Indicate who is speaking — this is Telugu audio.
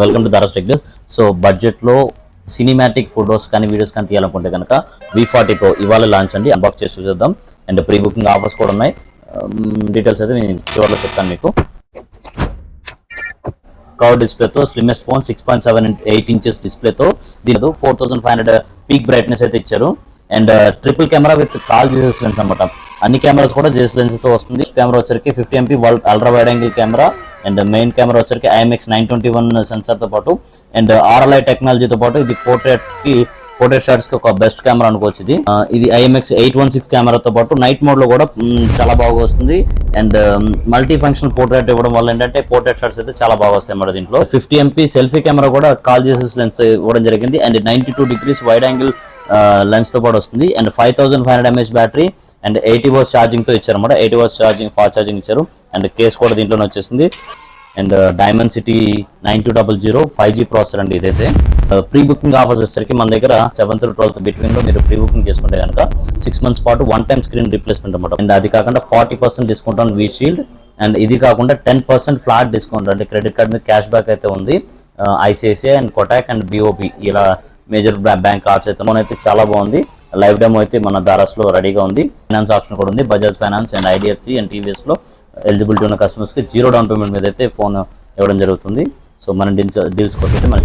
Speaker 1: Welcome to Daras tech news. So budget లో సినిమాటిక్ ఫోటోస్ కానీ వీడియోస్ కానీ తీయాలనుకుంటే కనుక V40 Pro ఇవాళ లాంచ్ అండి. అన్బాక్స్ చేసి చూద్దాం. అండ్ ప్రీ బుకింగ్ ఆఫర్స్ కూడా ఉన్నాయి. డీటెయిల్స్ అయితే నేను చివరిలో చెప్తాను మీకు. కర్వ్ డిస్ప్లేతో స్లిమ్మెస్ట్ ఫోన్ 6.78 ఇంచెస్ డిస్ప్లేతో దీనితో 4500 పీక్ బ్రైట్నెస్ అయితే ఇచ్చారు. And triple camera with call Jesus lens అనమాట. అన్ని కెమెరాస్ కూడా జీసస్ లెన్స్ తో వస్తుంది. కెమెరా వచ్చరికి 50 MP ultra wide angle camera and main camera వచ్చరికి IMX 921 సెన్సార్ తో పాటు అండ్ RLI టెక్నాలజీతో పాటు ఇది పోర్ట్రేట్ షాట్స్ కి ఒక బెస్ట్ కెమెరా అనుకోవచ్చు. ఇది IMX 816 కెమెరాతో పాటు నైట్ మోడ్ లో కూడా చాలా బాగా వస్తుంది. అండ్ మల్టీ ఫంక్షన్ పోర్ట్రేట్ ఇవ్వడం వల్ల ఏంటంటే పోర్ట్రేట్ షాట్స్ అయితే చాలా బాగా వస్తాయి అన్నమాట. దీంట్లో 50 MP సెల్ఫీ కెమెరా కూడా కాల్ జీసస్ లెన్స్ తో ఇవ్వడం జరిగింది. And 92 degrees wide angle lens తో పాటు వస్తుంది. And 5500 mAh battery and 80 watts charging తో ఇచ్చారు అన్నమాట. 80 watts ఛార్జింగ్, ఫాస్ట్ ఛార్జింగ్ ఇచ్చారు. అండ్ కేస్ కూడా దీంట్లోనే వచ్చేసింది. అండ్ Dimensity 9200 5G ప్రాసెసర్ అండి ఇదైతే. ప్రీ బుకింగ్ ఆఫర్స్ వచ్చరికి మన దగ్గర 7th to 12th బిట్వీన్ లో మీరు ప్రీ బుకింగ్ చేసుకుంటే కనుక 6 months పాటు 1-time స్క్రీన్ రీప్లేస్మెంట్ అన్నమాట. అండ్ అది కాకుండా 40% discount on V shield and ఇది కాకుండా 10% ఫ్లాట్ డిస్కౌంట్ అంటే క్రెడిట్ కార్డ్ మీద క్యాష్ బ్యాక్ అయితే ఉంది. ICICI and Kotak and BOP ఇలా మేజర్ బ్యాంక్ కార్డ్స్ అయితే చాలా బాగుంది. లైవ్ డెమో అయితే మన దారాస్ లో రెడీగా ఉంది. ఫైనాన్స్ ఆప్షన్ కూడా ఉంది. Bajaj finance and IDFC and TVS లో ఎలిజిబిలిటీ ఉన్న కస్టమర్స్ కి 0 డౌన్ పేమెంట్ మీద అయితే ఫోన్ ఇవ్వడం జరుగుతుంది. సో మన డీల్స్ కోసం అయితే మన